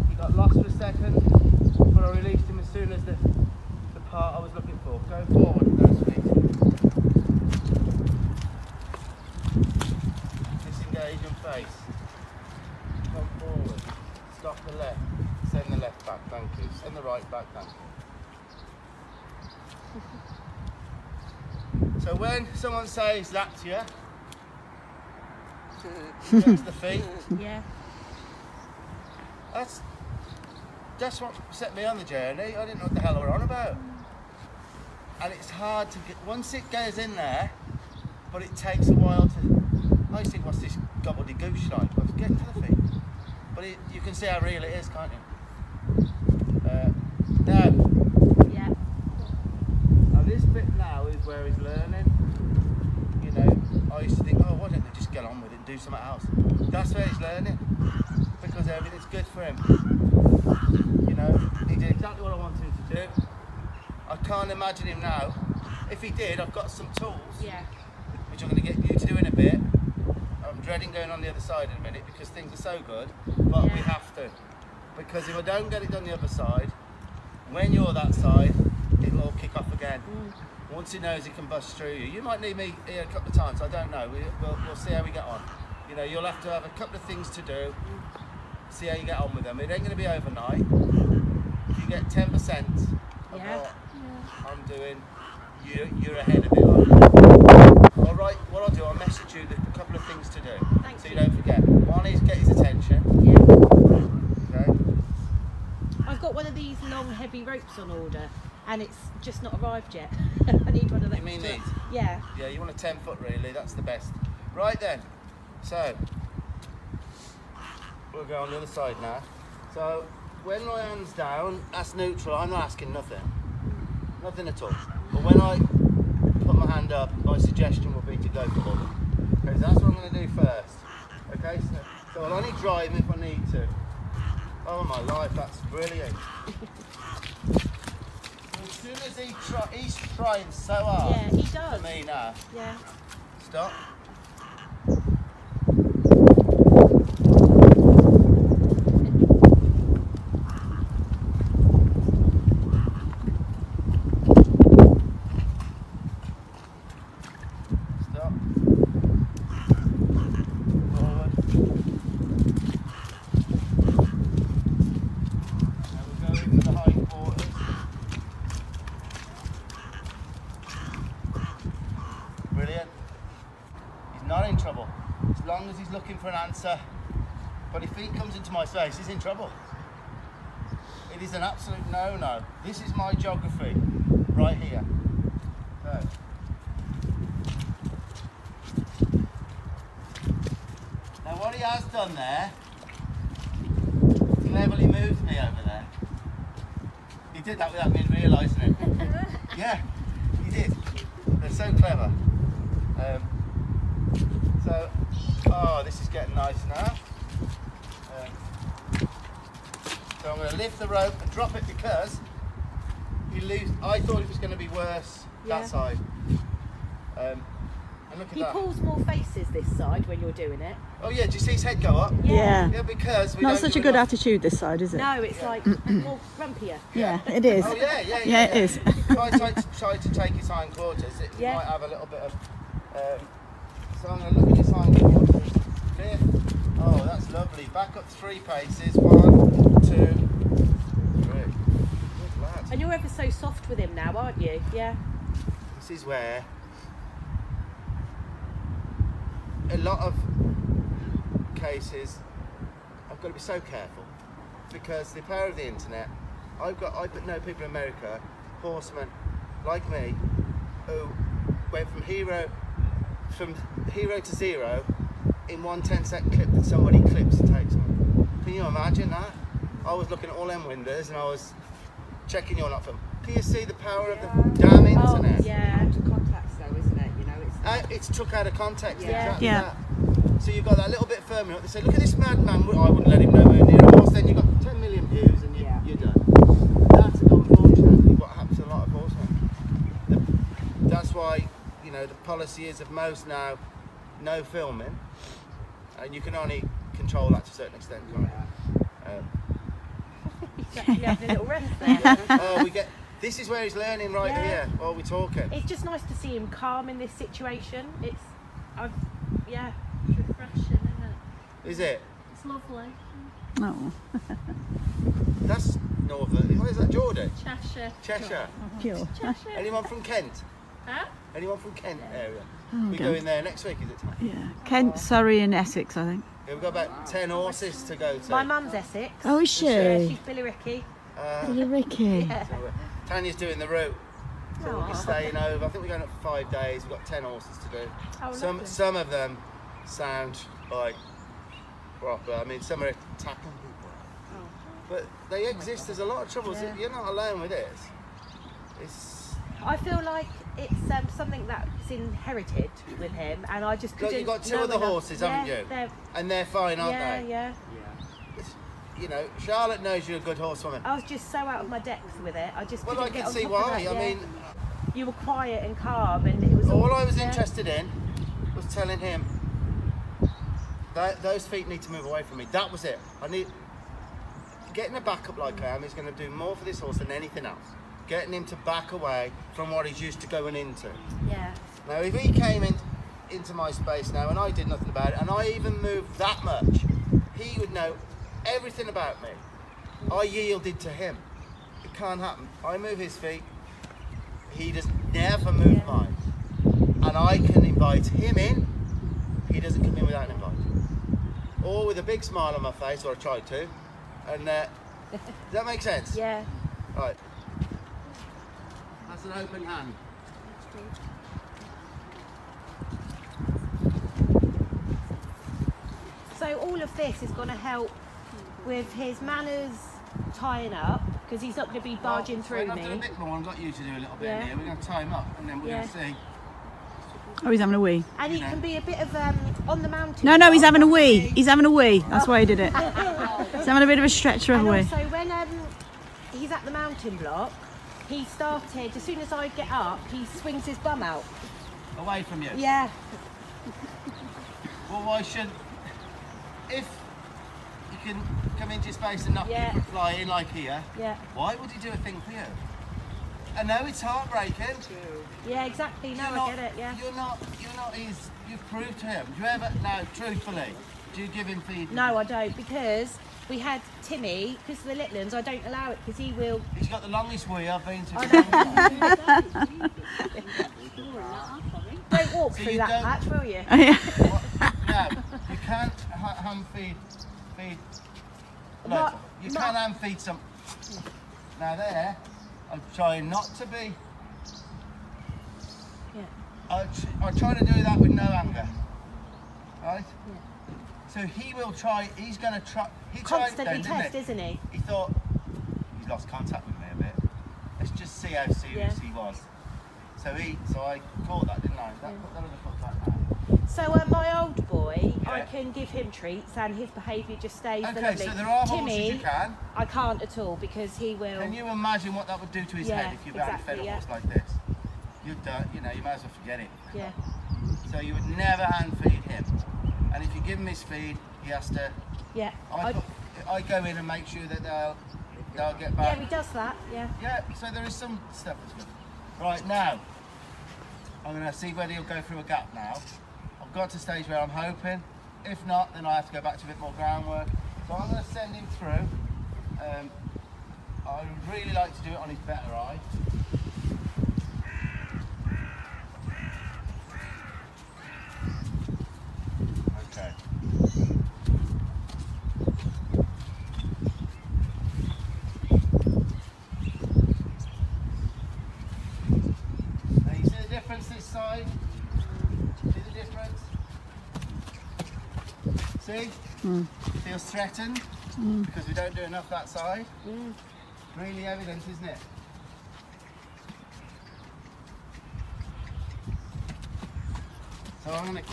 He got lost for a second, but I released him as soon as the part I was looking for. Go forward with those feet. Disengage and face. Come forward. Stop the left. Send the left back, thank you. Send the right back, thank you. So when someone says that to you, that's the feet. Yeah. That's what set me on the journey. I didn't know what the hell I were on about. And it's hard to get, once it goes in there, but it takes a while to, I think, what's this gobbledygoosh like? Well, get to the feet. But you can see how real it is, can't you? Now, Yeah. now this bit now is where he's learning. You know, I used to think, oh, why don't they just get on with it and do something else? That's where he's learning, because everything's good for him. You know, he did exactly what I wanted him to do. I can't imagine him now. If he did, I've got some tools, Yeah. which I'm going to get you to do in a bit. I'm dreading going on the other side in a minute because things are so good, but we have to. Because if I don't get it done the other side, when you're that side, it'll all kick off again. Once he knows he can bust through you. You might need me here a couple of times, I don't know. We'll see how we get on. You know, you'll have to have a couple of things to do, see how you get on with them. It ain't going to be overnight. If you get 10% of what I'm doing, you're ahead of it. All right, what I'll do, I'll message you a couple of things to do, Thank so you. you don't forget. One is get his attention. Yeah. Okay. I've got one of these long, heavy ropes on order, and it's just not arrived yet. I need one of those. You mean these? Yeah. Yeah, you want a 10 foot really, that's the best. Right then, so we'll go on the other side now. So when my hand's down, that's neutral, I'm not asking nothing. Nothing at all. But when I put my hand up, my suggestion will be to go forward. Okay, so that's what I'm going to do first. Okay, so I'll only drive if I need to. Oh my life, that's brilliant. As soon as he's trying so hard. Yeah, he does. For me now. Yeah. Stop. Stop. Forward. Now we'll go into the high quarters. Brilliant. He's not in trouble. As long as he's looking for an answer. But if he comes into my face, he's in trouble. It is an absolute no-no. This is my geography, right here. So. Now what he has done there, cleverly moved me over there. He did that without me realising it. Yeah, he did. They're so clever. Oh, this is getting nice now. So I'm going to lift the rope and drop it because, you lose, I thought it was going to be worse Yeah. that side. And look at He that. pulls more faces this side when you're doing it. Oh yeah, do you see his head go up? Yeah. Yeah, because we Not don't such do a good enough. attitude this side, is it? No, it's like more grumpier. Yeah, it is. Oh yeah, Yeah, it is. Try to take his hind quarters. It Yeah. might have a little bit of. So I'm going to look at his hind quarters. Fifth. Oh, that's lovely. Back up 3 paces. 1, 2, 3. Good lad. And you're ever so soft with him now, aren't you? Yeah. This is where a lot of cases I've got to be so careful, because the power of the internet. I know people in America, horsemen like me, who went from hero to zero in 1 10-second clip that somebody clips and takes on. Can you imagine that? I was looking at all them windows and I was checking you're not film. Can you see the power of the damn internet? Oh, yeah. Out of context though, isn't it? You know, it's It's took out of context, Yeah. exactly Yeah. that. So you've got that little bit firmer up. They say, look at this madman. I wouldn't let him nowhere near a horse. Then you've got 10 million views and Yeah. you're done. That's unfortunately what happens to a lot of horsemen. That's why, you know, the policy is of most now, no filming. And you can only control that to a certain extent, can't you? He's actually having a little rest there. This is where he's learning right Yeah. here while we're talking. It's just nice to see him calm in this situation. Yeah. it's refreshing, isn't it? Is it? It's lovely. Oh, That's northern. What is that, Geordie? Cheshire. Cheshire. pure. Cheshire. Anyone from Kent? Huh? Anyone from Kent area? Oh, We God. go in there next week, is it? Tom? Yeah. Kent, Surrey and Essex, I think. Yeah, we've got about 10 horses to go to. My mum's Essex. Oh, is Yeah, she? she's Billy Ricky. Billy Ricky. Yeah. So, Tanya's doing the route. So we'll be Aw. staying over. I think we're going up for 5 days. We've got 10 horses to do. Oh, Some lovely. some of them sound like proper. I mean, some are attacking people. But they exist. There's a lot of troubles. Yeah. You're not alone with this. It's I feel like it's something that's inherited with him, and I just Look, couldn't. you've got 2 know other enough. horses, Yeah, haven't you? they're- And they're fine, aren't Yeah, they? yeah. It's, you know, Charlotte knows you're a good horsewoman. I was just so out of my depth with it. I just Well, couldn't I get can on see top of why. that, I yeah. mean, You were quiet and calm, and it was all I was yeah. interested in was telling him that those feet need to move away from me. That was it. I need getting a backup like I am is going to do more for this horse than anything else. Getting him to back away from what he's used to going into. Yeah. Now, if he came into my space now and I did nothing about it, and I even moved that much, he would know everything about me. I yielded to him. It can't happen. I move his feet. He does never move mine. And I can invite him in. He doesn't come in without an invite. Or with a big smile on my face, or I try to. And does that make sense? Yeah. Right. That's an open hand. So all of this is going to help with his manners tying up, because he's not going to be barging through We're going to do a me. bit more. I've got you to do a little bit Yeah. here. We're going to tie him up and then we're Yeah. going to see. Oh, he's having a wee. And he can be a bit of on the mountain. No, he's having a wee. He's having a wee. That's why he did it. He's having a bit of a stretcher of And a wee. also when he's at the mountain block, he started, as soon as I get up, he swings his bum out. Away from you. Yeah. Well, why should... If you can come into your space and knock Yeah. you for flying like here, Yeah. why would he do a thing for you? I know it's heartbreaking. Yeah, exactly. No, You're I not- get it, yeah. You're not his... You've proved to him. Do you ever... No, truthfully, do you give him feed? No, I don't, because we had Timmy, because of the little ones, I don't allow it, because he will... He's got the longest wee I've been to. Don't walk So through you that don't- patch, will you? No, you can't hand feed. Not- You not- can hand feed some. Now there, I'm trying not to be. Yeah. I try to do that with no anger, right? So he will try. He's going to try. He tried Constantly then, didn't test, he? isn't he? He thought he's lost contact with me a bit. Let's just see how serious Yeah. he was. So I caught that, didn't I? Put that other foot back now. So my old boy, I can give him treats and his behaviour just stays Okay, lovely. so there are Timmy, horses you can. I can't at all because he will. Can you imagine what that would do to his head if you hadn't fed a horse like this? You'd you know, you might as well forget it. Yeah. So you would never hand feed him. And if you give him his feed, he has to. Yeah. I go in and make sure that they'll get back. Yeah, he does that. Yeah. Yeah. So there is some stuff that's good. Right now, I'm going to see whether he'll go through a gap now. I've got to a stage where I'm hoping. If not, then I have to go back to a bit more groundwork. So I'm going to send him through. I would really like to do it on his better eye. Okay. Now you see the difference this side? See the difference? See? Feels threatened because we don't do enough that side. Really evident, isn't it? So I'm going to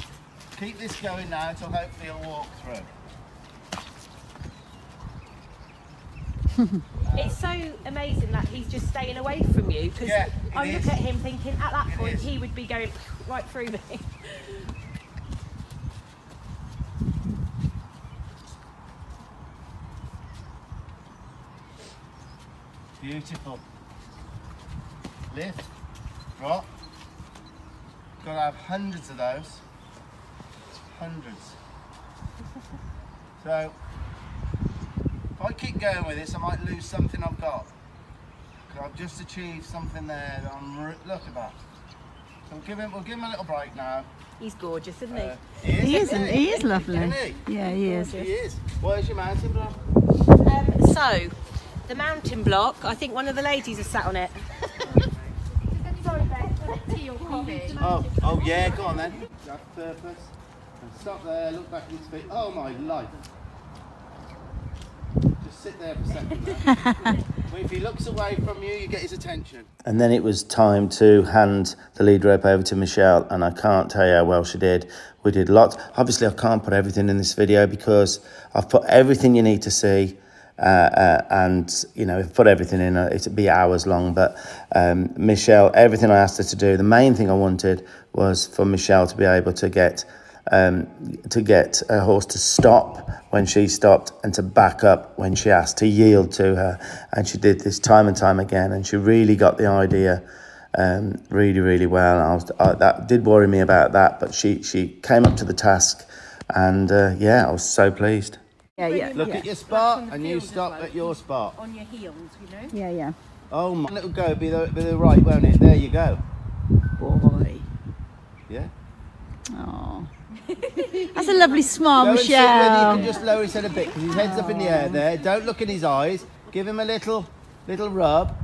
keep this going now until hopefully he'll walk through. It's so amazing that he's just staying away from you because I look at him thinking at that point he would be going right through me. Beautiful. Lift, drop. Got to have hundreds of those. Hundreds. So, if I keep going with this, I might lose something I've got. Because I've just achieved something there that I'm looking at. So we'll give him a little break now. He's gorgeous, isn't he? He is lovely. Isn't he? Yeah, he is. He is. Where's your mountain block? So, the mountain block, I think one of the ladies has sat on it. Tea or coffee? Oh yeah, go on then. That's purpose. And stop there, look back at his feet. Oh my life. Just sit there for a second. If he looks away from you, you get his attention. And then it was time to hand the lead rope over to Michelle, and I can't tell you how well she did. We did lots. Obviously, I can't put everything in this video because I've put everything you need to see. And you know, if I put everything in, it'd be hours long. But Michelle, everything I asked her to do, the main thing I wanted was for Michelle to be able to get a horse to stop when she stopped and to back up when she asked, to yield to her. And she did this time and time again, and she really got the idea really, really well. That did worry me about that, but she came up to the task, and yeah, I was so pleased. Yeah. Look at your spot, and you stop at your spot. On your heels, you know? Yeah. Oh my, it'll go, be the right, won't it? There you go. Boy. Yeah. Oh. That's a lovely smile, Go and sit Michelle. whether you can just lower his head a bit because his head's up in the air there. Don't look in his eyes. Give him a little rub.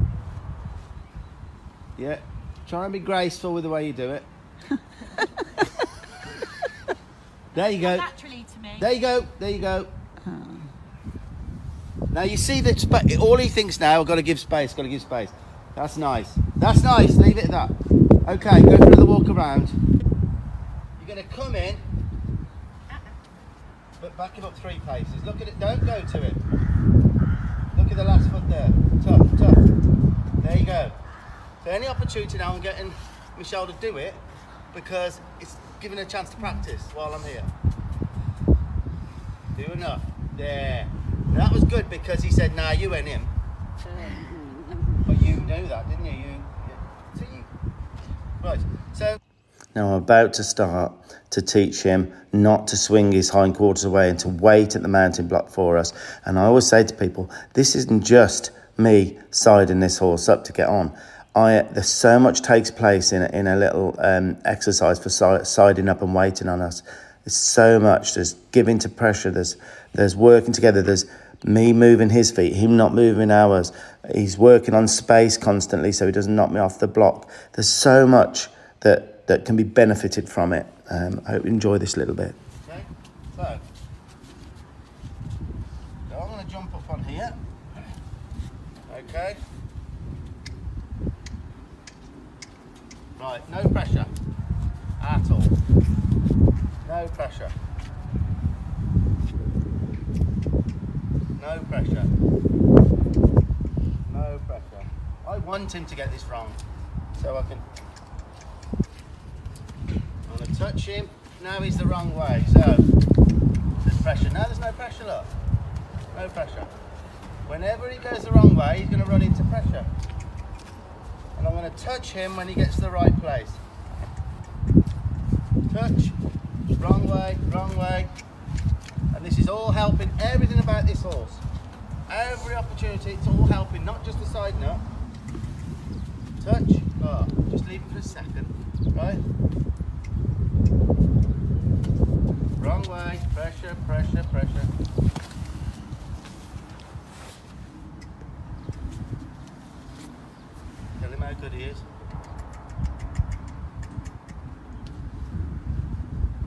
Yeah. Try and be graceful with the way you do it. There you go. Naturally to me. There you go. There you go. Now you see that all he thinks now, I've got to give space, got to give space. That's nice. That's nice. Leave it at that. Okay, go for another walk around. You're going to come in, but back him up 3 paces. Look at it. Don't go to it. Look at the last foot there. Tough. There you go. So any opportunity now, I'm getting Michelle to do it because it's giving her a chance to practice while I'm here. Do enough. There. Now that was good because he said, "Nah, you and him." But you knew that, didn't you? Right. So. Now I'm about to start to teach him not to swing his hindquarters away and to wait at the mounting block for us. And I always say to people, this isn't just me siding this horse up to get on. There's so much takes place in a little exercise for siding up and waiting on us. There's so much. There's giving to pressure. There's working together. There's me moving his feet, him not moving ours. He's working on space constantly so he doesn't knock me off the block. There's so much that can be benefited from it. I hope you enjoy this little bit. Okay, so I'm going to jump up on here. Okay. Right, no pressure at all. No pressure. No pressure. No pressure. I want him to get this wrong, so I can. I'm going to touch him. Now he's the wrong way, so there's pressure. Now there's no pressure, look. No pressure. Whenever he goes the wrong way, he's going to run into pressure. And I'm going to touch him when he gets to the right place. Touch. Wrong way, wrong way. And this is all helping everything about this horse. Every opportunity, it's all helping, not just the side nut. Touch. Oh, just leave it for a second. Right? Wrong way. Pressure, pressure, pressure. Tell him how good he is.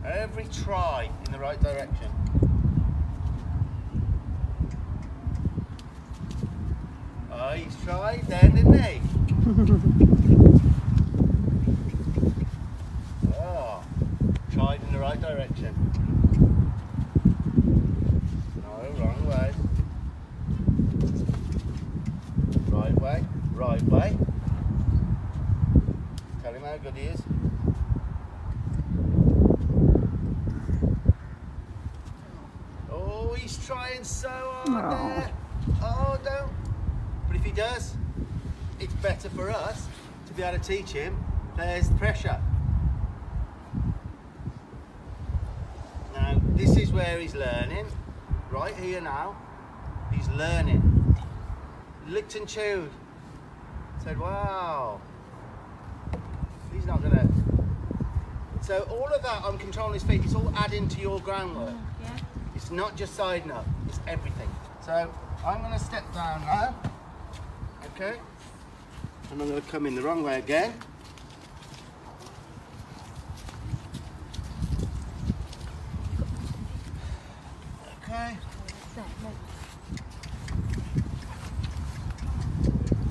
Every try in the right direction. Oh, he's tried then, didn't he? Oh, tried in the right direction. No, wrong way. Right way, right way. Tell him how good he is. Oh, he's trying so hard there. Oh, don't. But if he does, it's better for us to be able to teach him there's pressure. Now, this is where he's learning. Right here now, he's learning. Licked and chewed. Said, wow. He's not gonna. So all of that, I'm controlling his feet. It's all adding to your groundwork. Yeah. It's not just side nut, it's everything. So I'm gonna step down now. Okay. And I'm gonna come in the wrong way again. Okay.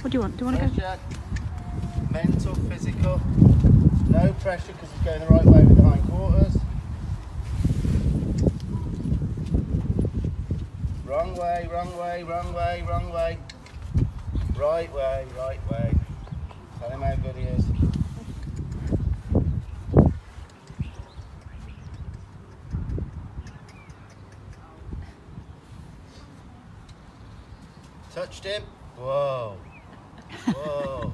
What do you want? Do you want to go? Pressure, mental, physical. No pressure because he's going the right way with the hindquarters. Wrong way, wrong way, wrong way, wrong way. Right way, right way. Tell him how good he is. Touched him. Whoa. Whoa.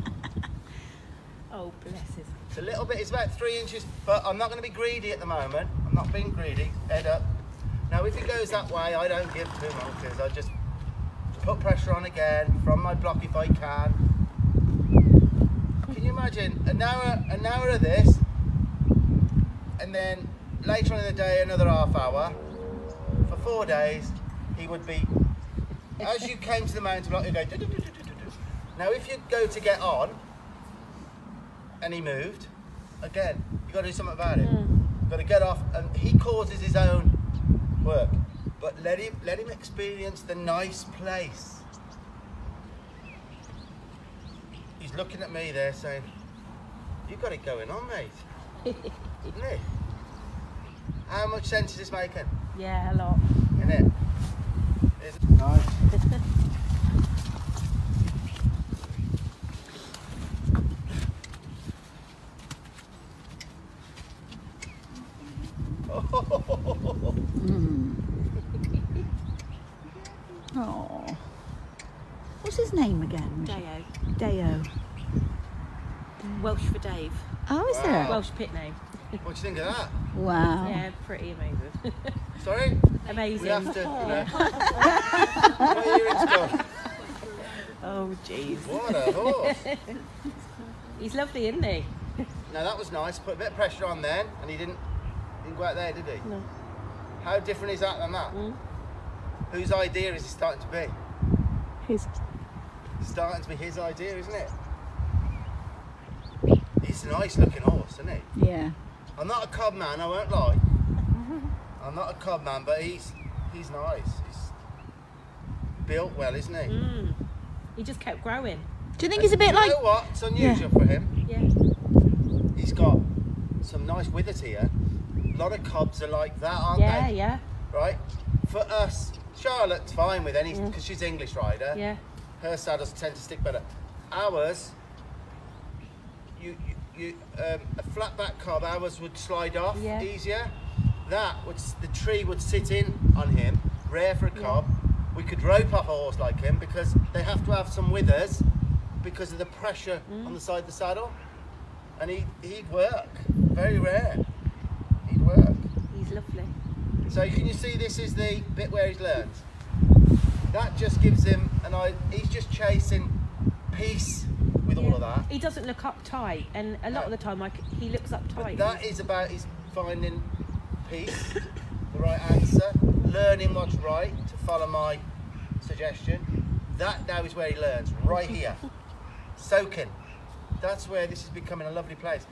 Oh, bless his. It's a little bit, it's about 3 inches, but I'm not going to be greedy at the moment. I'm not being greedy. Head up. Now, if he goes that way, I don't give two monkeys. I just put pressure on again from my block if I can. Can you imagine an hour of this, and then later on in the day, another half hour. For 4 days, he would be, as you came to the mountain block, he'd go, now if you go to get on, and he moved, again, you've got to do something about it. You've got to get off, and he causes his own work. But let him experience the nice place. He's looking at me there saying, you've got it going on, mate. Isn't it? How much sense is this making? Yeah, a lot. Isn't it? It's nice. Oh. What's his name again? Deo. Deo. Welsh for Dave. Oh, is Wow. there? Welsh pit name. What do you think of that? Wow. Yeah, pretty amazing. Sorry? Amazing. We have to, you know. What year it's gone? Oh, jeez. What a horse. He's lovely, isn't he? Now that was nice. Put a bit of pressure on then, and he didn't go out there, did he? No. How different is that than that? Whose idea is it starting to be? His. It's starting to be his idea, isn't it? He's a nice looking horse, isn't he? Yeah. I'm not a cob man, I won't lie. I'm not a cob man, but he's nice. He's built well, isn't he? He just kept growing. Do you think he's a bit like? You know what? It's unusual for him. Yeah. He's got some nice withers here. lot of cobs are like that, aren't Yeah, they? yeah. Right? For us, Charlotte's fine with any, because she's English rider. Yeah. Her saddles tend to stick better. Ours, a flat back cob, ours would slide off easier. That would, the tree would sit in on him, rare for a cob. We could rope off a horse like him because they have to have some withers because of the pressure on the side of the saddle. And he'd work, very rare. He'd work. He's lovely. So can you see this is the bit where he's learned? That just gives him he's just chasing peace with all of that. He doesn't look uptight, and a lot of the time he looks uptight. But that is about his finding peace, the right answer, learning what's right, to follow my suggestion. That now is where he learns, right here. Soaking. That's where this is becoming a lovely place.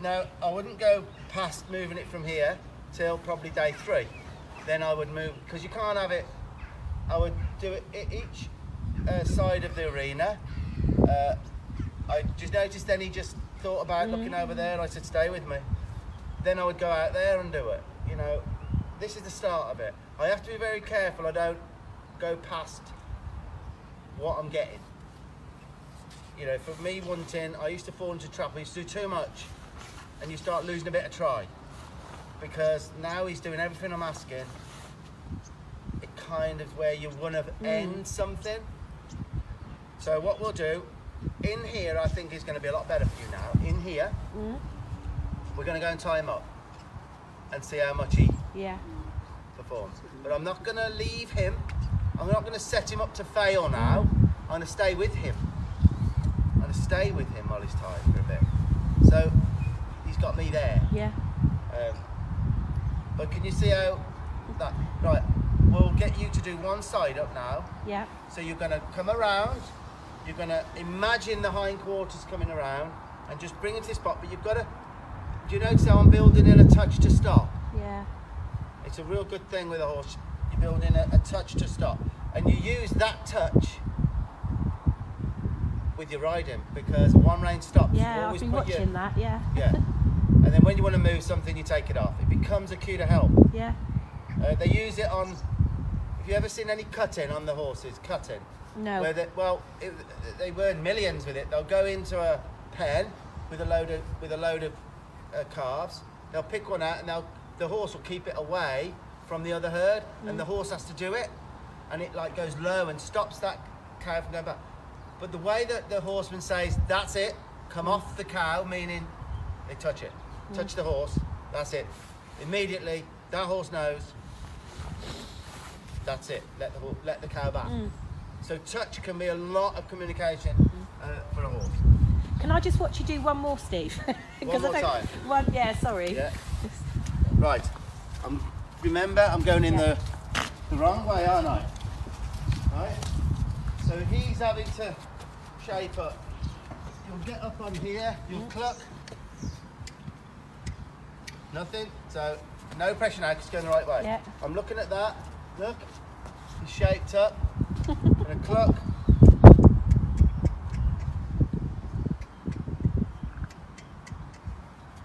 Now, I wouldn't go past moving it from here till probably day 3. Then I would move, because you can't have it, I would do it each side of the arena. I just noticed then he just thought about looking over there, and I said, stay with me. Then I would go out there and do it. You know, this is the start of it. I have to be very careful I don't go past what I'm getting. You know, for me wanting, I used to fall into trap, I used to do too much, and you start losing a bit of try. Because now he's doing everything I'm asking, it kind of where you want to end something. So what we'll do, in here I think is going to be a lot better for you now. In here, we're going to go and tie him up and see how much he performs. But I'm not going to leave him, I'm not going to set him up to fail now, I'm going to stay with him. I'm going to stay with him while he's tied for a bit. So he's got me there. Yeah. But can you see how that, right, we'll get you to do one side up now. Yeah. So you're going to come around, you're going to imagine the hindquarters coming around and just bring it to this spot, but you've got to, do you notice how I'm building in a touch to stop? Yeah. It's a real good thing with a horse, you build in a touch to stop. And you use that touch with your riding, because one rein stops. Yeah, I've been watching that, yeah. Yeah. And then when you want to move something, you take it off. It becomes a cue to help. Yeah. They use it on, have you ever seen any cutting on the horses? Cutting? No. Where they earn millions with it. They'll go into a pen with a load of calves. They'll pick one out, and the horse will keep it away from the other herd, and the horse has to do it, and it like goes low and stops that cow from going back. But the way that the horseman says, that's it, come off the cow, meaning they touch it, touch the horse, that's it. Immediately, that horse knows, that's it, let the cow back. So touch can be a lot of communication for a horse. Can I just watch you do one more, Steve? One more time? Yeah, sorry. Yeah. Right, remember I'm going in the wrong way, aren't I? Right? So he's having to shape up. You'll get up on here, you'll cluck. Nothing, so no pressure now because it's going the right way. Yeah. I'm looking at that, look, he's shaped up, and a cluck.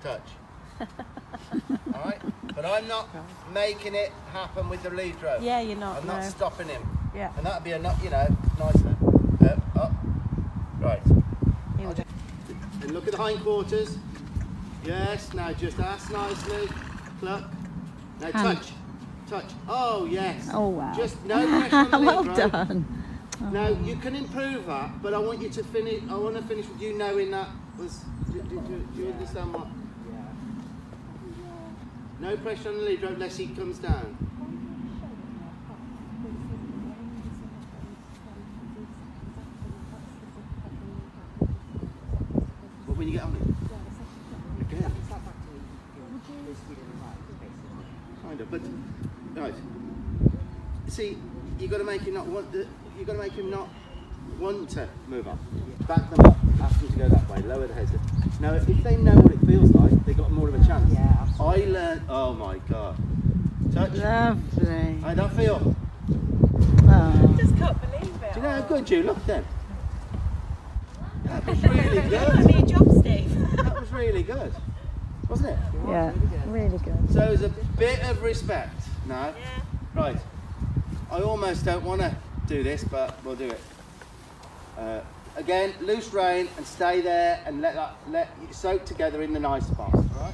Touch. Alright, but I'm not making it happen with the lead rope. Yeah, you're not. I'm not stopping him. Yeah. And that'd be nice then. Up. Right. And look at the hindquarters. Yes, now just ask nicely. Cluck. Now touch. Oh, yes. Oh, wow. Just no pressure on the lead Well rope. done. Now, you can improve that, but I want you to finish, I want to finish with you knowing that was, do you understand what? No pressure on the lead rope unless he comes down. But when you get on it, again. Kind of, but right. See, you've got to make him not want the. You've got to make him not want to move up. Back them up, ask them to go that way, lower the heads. Now, if they know what it feels like, they've got more of a chance. Yeah, I learned, oh my God. Touch. Lovely. How'd that feel? Oh. just can't believe it. Do you know how good you look then? That was really You've good. done your job, Steve. That was really good. wasn't it? Yeah, really good. So there's a bit of respect now. Yeah. Right. I almost don't want to do this, but we'll do it. Again, loose rein and stay there and let you soak together in the nice spot. All right.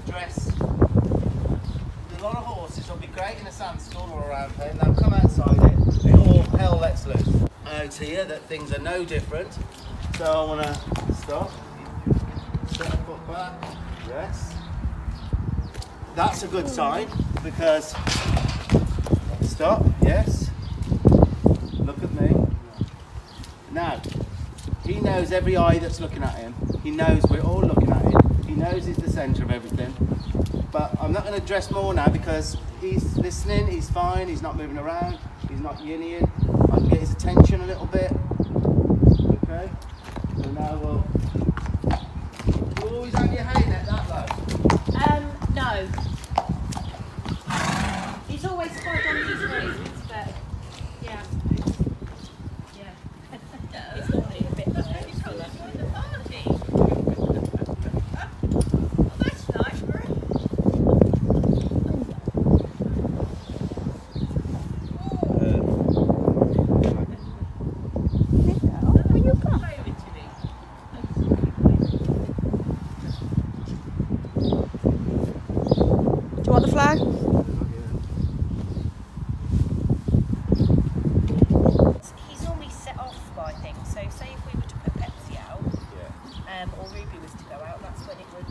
Address. A lot of horses will be great in a sandstorm or around here, and they'll come outside it. All hell lets loose. Out here, that things are no different. So I want to stop. Set a foot back. Yes. That's a good sign because. Stop. Yes. Look at me. Now, he knows every eye that's looking at him. He knows we're all looking at him. He knows he's the centre of everything. But I'm not going to dress more now because he's listening, he's fine, he's not moving around, he's not yinnying. I can get his attention a little bit. Okay? So now we'll always have your hay net that low. No. He's always quite on his reasons, but yeah. Yeah. It's got a bit of Do you want the flag? He's normally set off by things. So say if we were to put Pepsi out, or Ruby was to go out, that's when it would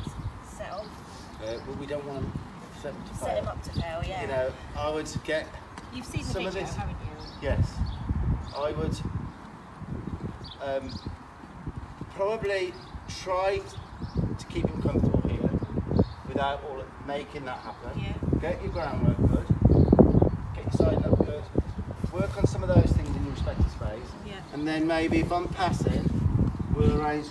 set off. Well, we don't want to set him to fail. Set him up to fail, yeah. You know, I would get You've seen the some video, of this. haven't you? Yes, I would probably try to keep him comfortable here without all making that happen. Yeah. Get your groundwork good, get your side up good, work on some of those things in your respective space, and then maybe if I'm passing, we'll arrange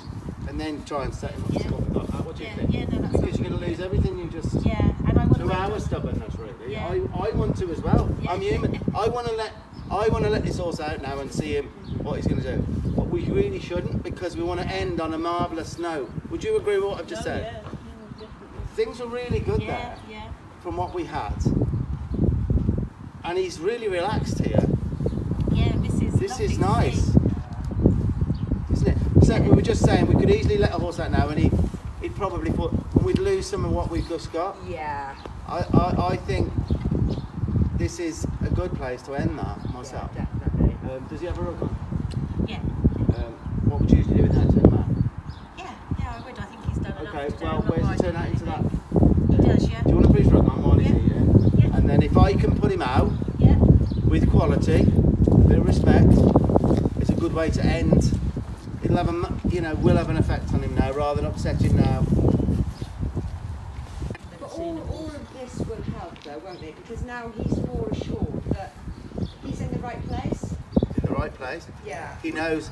and then try and set him up to score like that. What do you think? Yeah, no, that's Because you're going to lose everything you just. Yeah, and I want To our stubbornness, really. Yeah. I want to as well. Yeah. I'm human. I want to let this horse out now and see him what he's going to do. But we really shouldn't because we want to end on a marvellous note. Would you agree with what I've just said? Yeah. Things were really good there Yeah. from what we had, and he's really relaxed here. Yeah, This is nice, isn't it? So we were just saying we could easily let a horse out now, and he'd probably put, and we'd lose some of what we've just got. Yeah. I think this is a good place to end that myself. Yeah, definitely. Does he have a rug on? Yeah. What would you usually do with that turnout? Yeah, I would. I think he's done enough. Okay, to do. well, I'm not where's the riding turnout into that? anything. He does, yeah. Do you want to put his rug on while he's here? Yeah. And then if I can put him out Yeah. with quality, a bit of respect, it's a good way to end. It'll have will have an effect on him now rather than upset him now. But all of this will help though, won't it? Because now he's more assured that he's in the right place. In the right place. Yeah. He knows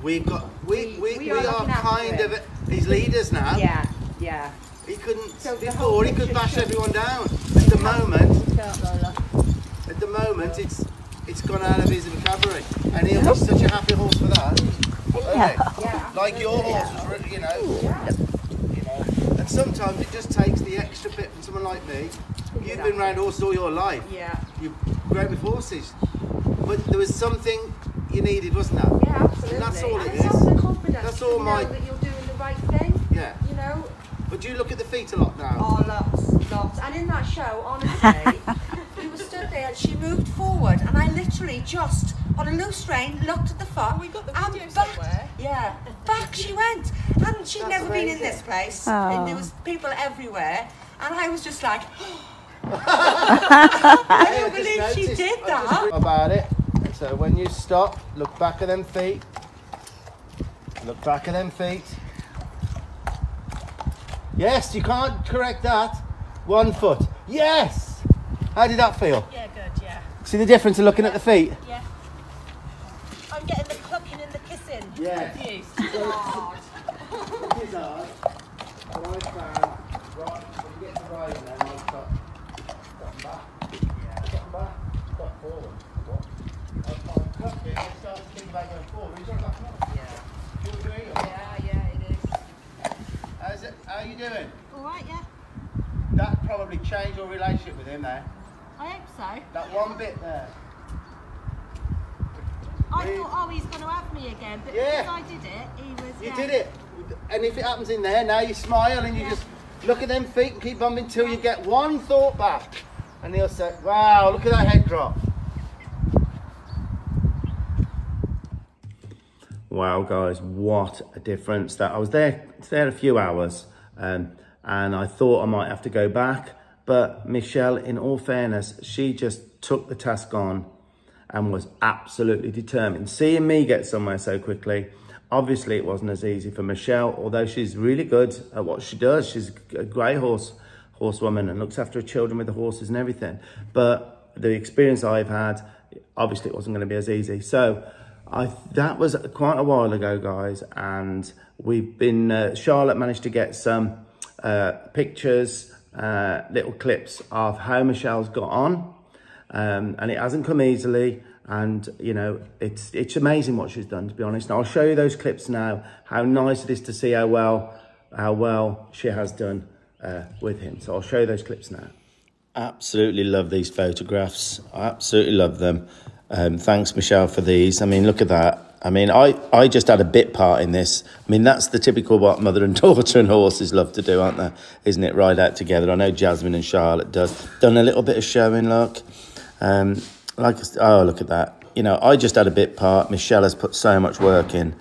we've got we are are looking after kind him. of his leaders now. Yeah, yeah. He couldn't So the whole before he could picture bash should- everyone down. At the moment it's gone out of his vocabulary, and he'll be such a happy horse for that. Yeah. Like your horse was really, you know. And sometimes it just takes the extra bit from someone like me. You've been around horses all your life. Yeah. You're great with horses, but there was something you needed, wasn't there? Yeah, absolutely. And that's all it and is. it's also the confidence That's to all know my- that you're doing the right thing. Yeah. You know. But do you look at the feet a lot now? Oh, lots. And in that show, honestly, we were stood there and she moved forward and I literally just, on a loose rein, looked at the foot. We got the and video back, somewhere. Yeah, back she went. And she'd That's never been in amazing. this place. Oh. And there was people everywhere. And I was just like, I Hey, don't believe she noticed- did I just that. about it. So when you stop, look back at them feet. Look back at them feet. Yes, you can't correct that. 1 foot. Yes! How did that feel? Yeah, good, yeah. See the difference of looking at the feet? Yeah. I'm getting the clucking and the kissing. Yeah. Confused. It is hard. But I found, right, when you get to riding then, I'll stop back. Stop back. Stop forward. What? I'll cut it and start to think about going forward. You've got to back up. Yeah. You agree? Yeah, it is. How you doing? All right, yeah. probably change your relationship with him there. I hope so. That one bit there. I thought, oh, he's going to have me again, but Yeah. because I did it, he was. You did it. And if it happens in there, now you smile and you just look at them feet and keep bumping till you get one thought back. And he'll say, wow, look at that head drop. Wow, guys, what a difference. That I was there a few hours, and I thought I might have to go back, but Michelle, in all fairness, she just took the task on and was absolutely determined. Seeing me get somewhere so quickly, obviously it wasn't as easy for Michelle, although she's really good at what she does. She's a great horsewoman and looks after her children with the horses and everything. But the experience I've had, obviously it wasn't going to be as easy. So that was quite a while ago, guys, and we've been, Charlotte managed to get some pictures, little clips of how Michelle's got on, and it hasn't come easily, and you know, it's amazing what she's done, to be honest. And I'll show you those clips now, how nice it is to see how well she has done with him. So I'll show you those clips now. Absolutely love these photographs. I absolutely love them. Thanks, Michelle, for these. I mean, look at that. I mean, I just had a bit part in this. I mean, that's the typical what mother and daughter and horses love to do, aren't they? Isn't it? Ride out together. I know Jasmine and Charlotte done a little bit of showing, look. Oh, look at that. You know, I just had a bit part. Michelle has put so much work in.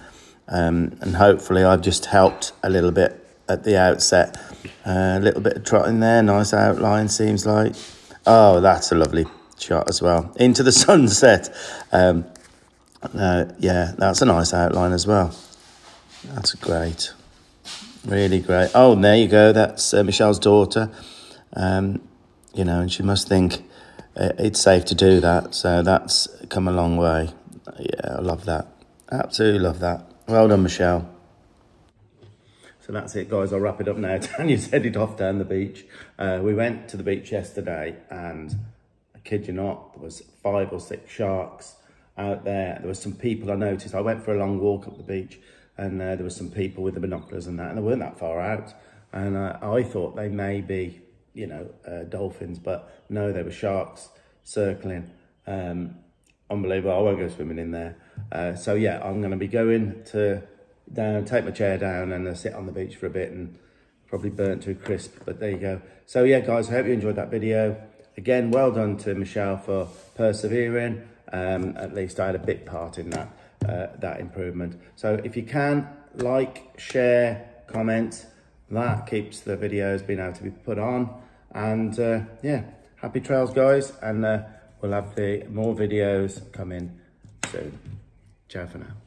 And hopefully I've just helped a little bit at the outset. A little bit of trotting there. Nice outline, seems like. Oh, that's a lovely shot as well. Into the sunset. Yeah, that's a nice outline as well. That's great. Really great. Oh, and there you go. That's Michelle's daughter. You know, and she must think it's safe to do that. So that's come a long way. Yeah, I love that. Absolutely love that. Well done, Michelle. So that's it, guys. I'll wrap it up now. Tanya's headed off down the beach. We went to the beach yesterday, and I kid you not, there was 5 or 6 sharks out there. There was some people I noticed. I went for a long walk up the beach, and there was some people with the binoculars and that, and they weren't that far out. And I thought they may be, you know, dolphins, but no, they were sharks circling. Unbelievable. I won't go swimming in there. So yeah, I'm going to be going down, take my chair down and sit on the beach for a bit and probably burnt to a crisp, but there you go. So yeah, guys, I hope you enjoyed that video. Again, well done to Michelle for persevering. At least I had a bit part in that improvement. So if you can, like, share, comment, that keeps the videos being able to be put on. And yeah, happy trails, guys, and we'll have more videos coming soon. Ciao for now.